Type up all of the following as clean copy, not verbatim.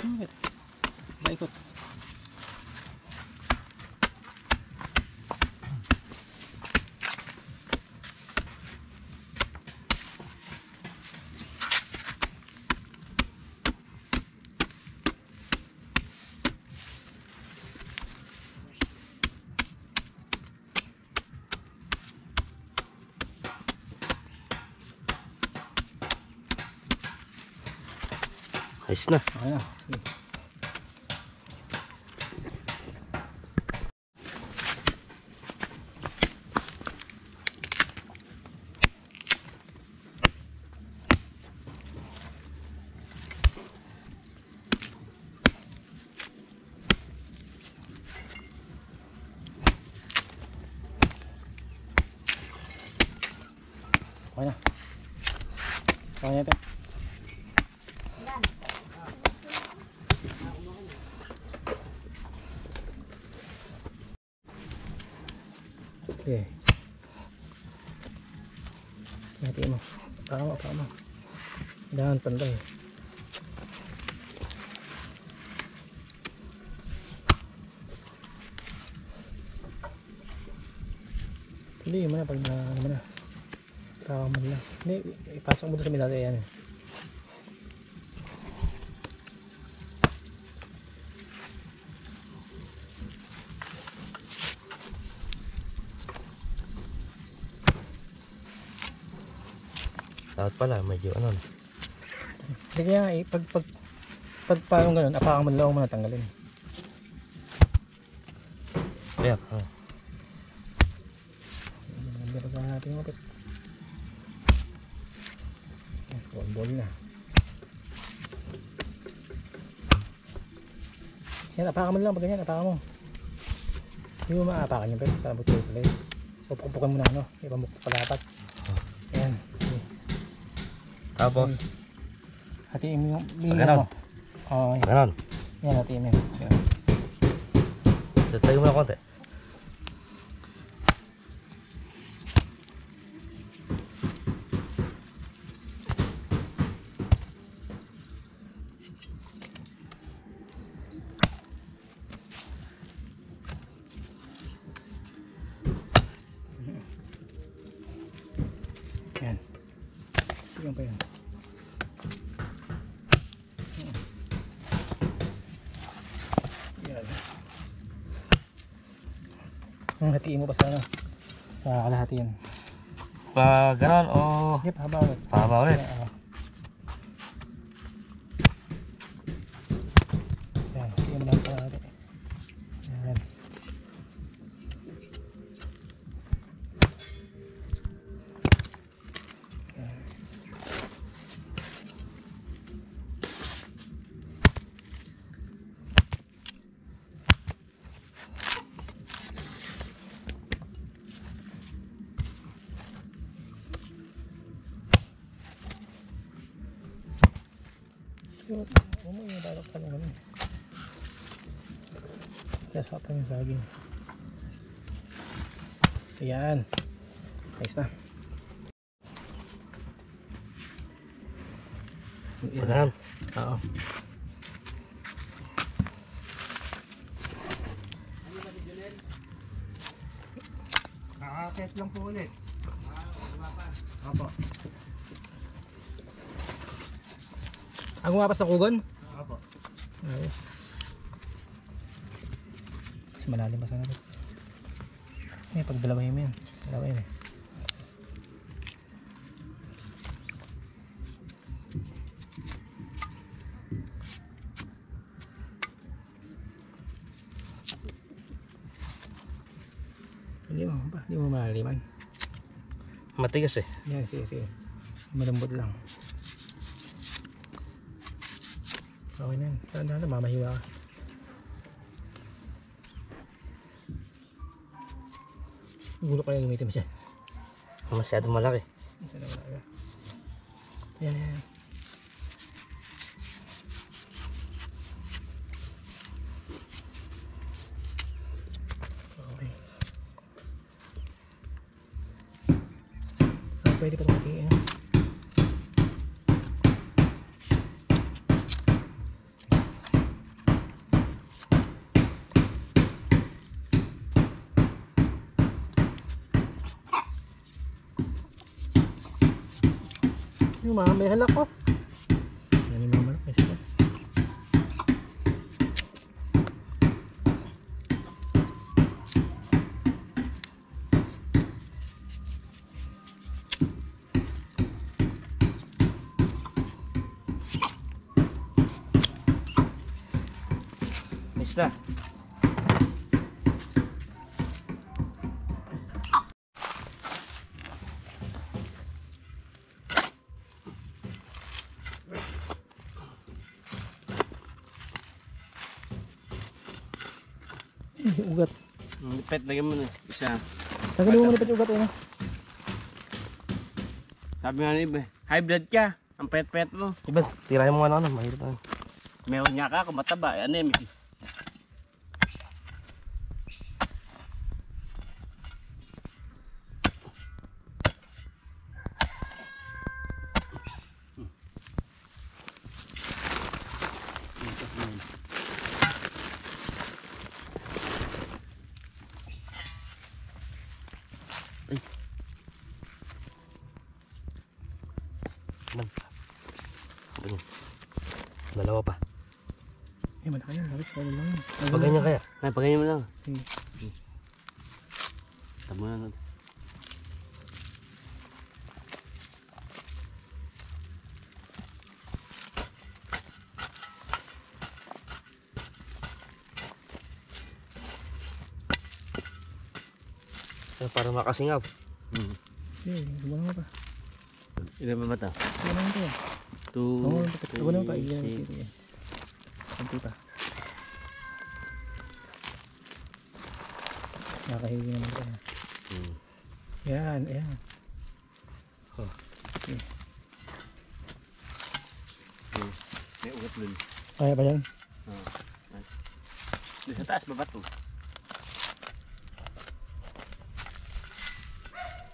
Bakit? Baikot. Ayos na. Okay na. Okay na. Okay na ito. Okay. Hati mo. Tama. Jangan pandai. Hindi, mana pag mana. Tama mo lang. Hindi, ipasok mo doon sa minali yan. Dapat pala, medyo ano. Hindi kaya, pag parang ganun, apakan mo lang mo natanggalin. Kaya, Hindi pa natin yung mapit. Bol na. Yan, apakan mo lang pag ganyan, apakan mo. Hindi mo maapakan yung pet, para buto pala yun. Pupukan mo na, no? Ipamukpok pa dapat. Ayan. tapos, Hatiin mo yung ganon. mo. Okay. Ganon. Yan, hatiin mo yun. Tayo mo na konti. Yan. Tignan pa yan. Yan. Hatiin mo pa sa ano? Sa kalahati yan. Pa ganon o Sige, pahaba ulit. pahaba ulit. Yan, hatiin mo lang sa kalahati. Yan. Umuwi na dapat ka lang naman. Kaya sapan yung saging. Ayan. Ayos na. Pa ganon. Oo. Nakakit lang po ulit. Opo. Ang gumapas ng kugon? Opo. Ayos. Mas malalim pa sana ito. Eh, pag dalawahin mo yan. Dalawahin eh. Hindi mo malaliman. Matigas eh. Yan, sige. Malambot lang. Okay na yan. Tanda na, mamahiwa ka. Gulo ka lang gamitin mo siya. Masyadong malaki. Yan. Okay. Pwede pa itong ating Yung mga may halak ko. Yan yung mga malak. May sila. Isda. Ugat. Lipet, lagyan mo na. Isa. Tagalin mo malipad yung ugat eh. Sabi nga ni Ibe, high blood ka. Ang pet-pet mo. Ibe, tirahin mo nga na. Mahirap na. Meron niya ka, kung mataba. Anemic. Dalawa pa. Eh, malaki yun. Bakit sa lang yun? Pag ganyan kaya? Ay, pag ganyan mo lang. Sige. Tama na natin. Para makasingaw. Sige, gumawa pa. Ilan ba mata? Gumawa pa yan. 2, Oo, gumawa pa. Sige. Kunti pa. Nakahigi naman ka na. Yan, ayan. Oh. Okay. May ugat dun. Kaya ba yan? Doon sa taas, babato.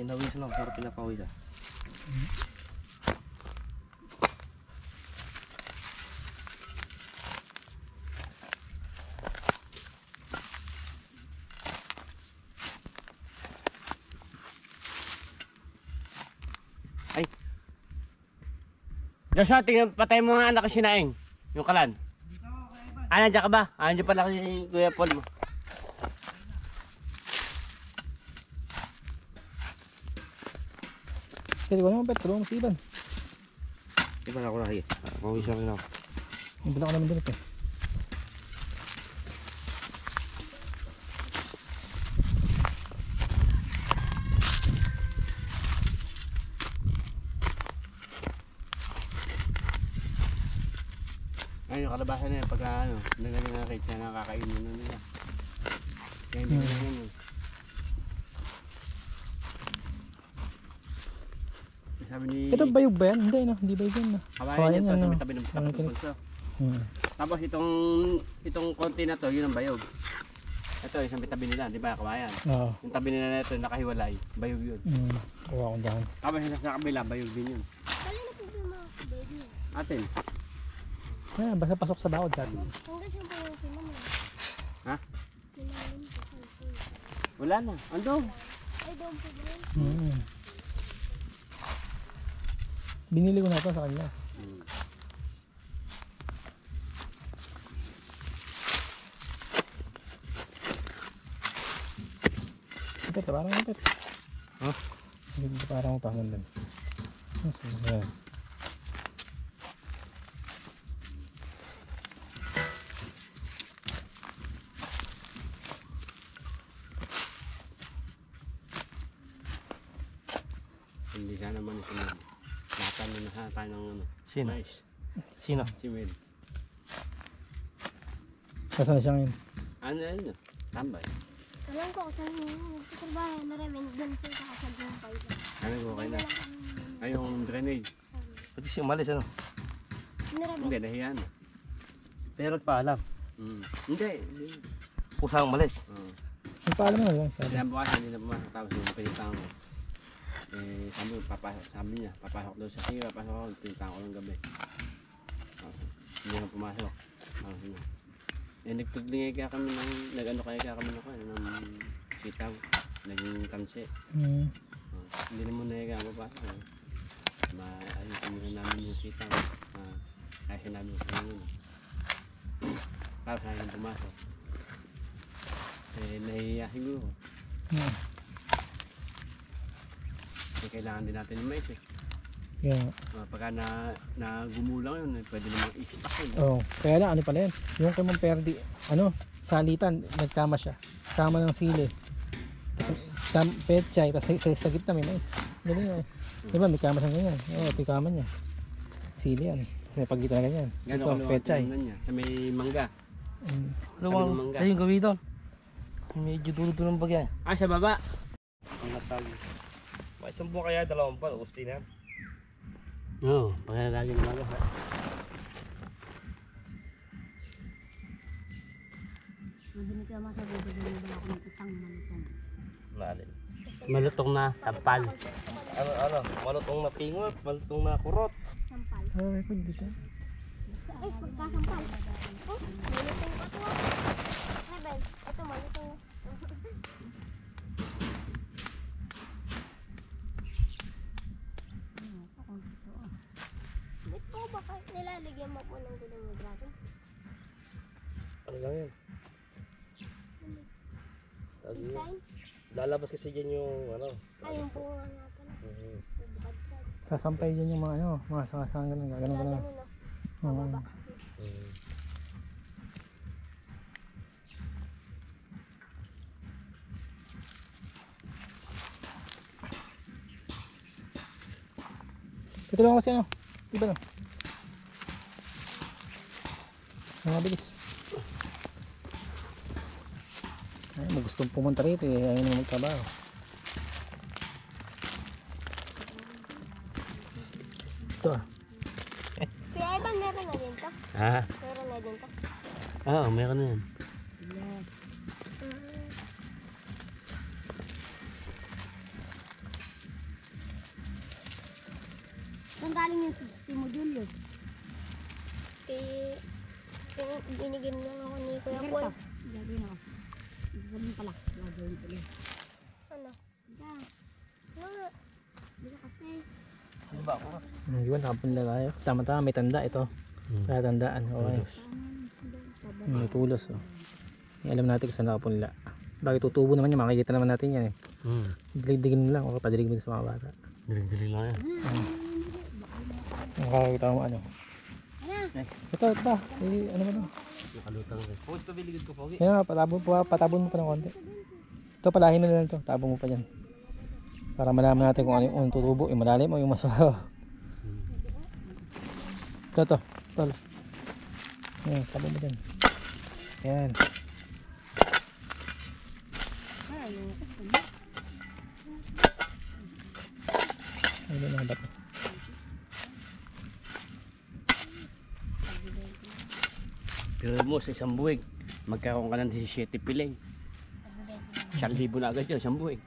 Pinawis lang, sarap pinapawis ah. Ay. Joshua, tingnan, patay mo nga anak ko sinaing. Yung kalan. Ah, nandiyan ka ba? Ah, nandiyan pala si Kuya Paul mo. Kasi wala naman pet. Tulungan mo si Iban. Di ba na ako nakikita? Pawisan rin ako. Yung bala ko naman dito eh. Ayun, yung kalabasan na yan, pagka ano, nagaling na kahit siya nakakain mo na nila. Kaya hindi na yan. Sabi ni... Ito bayog ba yan? Hindi no? Hindi bayog yan no? Kawayan yan to, ano? tabi ng tapat ng pulso. Tapos itong konti na to, yun ang bayog. Ito, isang tabi nila, di ba, kawayan? Oo. Yung tabi nila na ito, nakahiwalay, bayog yun. Kuha ko dyan. Tapos yung sa kabila, bayog din yun. Atin. Ayan, basta pasok sa bakod dati. Ha? Wala na, ando. Binili ko na ito sa kanila. Ipet, parang ipet. Huh? Hindi parang utangan din. Ayan. Hindi ka naman ito na. Lahat na nasa tayo ng ano. Sino? Nice. Sino? Si Mel. Saan na siya ngayon? Ano yun? Tambay. Alam ko kung saan nagtatrabaho na rin doon sa kakasagumpay. Ano ko kayo na? Ay, yung drainage. Pati si umalis ano? Hindi, nahiyan. Pero paalam. Hindi. Kusang umalis. Yung paalam mo lang. Sinabukasan, hindi na pumasok. Tapos yung pinintang ko. Eh, sabi niya, papasok daw sa sige, papasok ako. Pinintang ko ng gabi. Hindi na pumasok. Eh, nagtudlingay kaya kami ng, nag-ano kaya kami ng sitaw. Naging kanse. Hindi naman na kaya mapasok. Maayusin muna namin yung kita. Ayusin namin yung kanina. Para sa akin pumasok. Nahihiya siguro. Kasi kailangan din natin yung mais eh. Yung, Pagka na gumulang yun, pwede namang i-stock yun. kaya lang, ano pala yan? Yung kay Ma'am Perdi, salitan, nagkama siya. Sama ng sili. Petchay, tapos sa gitna may mais. Ganun yun. Diba, may kama siyang ganyan. Ito yung kama niya. Sili yan. Tapos may pagitan na ganyan. Gano'n Ito, kaluwag petchay. yung niya. Sa may mangga. Ano bang mangga. ayun gawin doon? Medyo dulo-dulo ng bagay. Sa baba. Ang nasagi. May isang buwan kaya, 2 buwan, usti na yan. Oo, pagkakalagin ng mga. Hindi ka masagot na ba ako ng isang malutong. Naalin. Malutong na sampal. Ano, malutong na pingot, malutong na kurot. Sampal. Ay, pwede dito. Ay, pagkasampal. Oh, malutong pa to. Ay, Ben, ito malutong. Dito baka nilalagyan mo po ng gulong ng dragon. Ano lang yan? Lagi yan. Design. Lalabas kasi dyan yung ano. Ay, yung bunga nga pala. Bukad-bukad. Sasampay dyan yung mga sangasang ganun. Ganun Ganun, ganun. no? Oo. Pababa. Ito lang kasi iba lang. Mabilis. Ay, may gustong pumunta rito eh. Ayaw naman magtrabaho. Ito Kaya Ivan, meron na din to. Meron na din to. Oo, meron na yan. Saan galing yung si mo, Julius? Binigyan lang ako ni Kuya Sige Paul. ito. Gagawin ako. Gagawin pala. Gagawin pala. Ano? Diyan. Ano nga? Dito kasi. Ano ba ako? Iwan, nakapunla tayo. Tama-tama, may tanda ito. Kaya tandaan. Okay. May tulos. Alam natin kung saan nakapunla. Bakit tutubo naman yan? Makikita naman natin yan eh. Dilig-digin mo lang. O padilig mo sa mga bata. Dilig-dilig lang yan. Makakita mo ano. Ito. Ano ba ito? Nakalutang rin. Pawis pa biligid ko, Pogi. Yan nga, patabon mo pa ng konti. Ito, palahin mo na lang ito. Tabon mo pa dyan. Para malaman natin kung ano yung tutubo. Yung malalim o yung masaho. Ito. Yan, tabon mo dyan. Yan. Ano na ba ito? Pero mo sa isang buwig, magkaroon ka ng 17 piling. 1,000 na agad yun, isang buwig.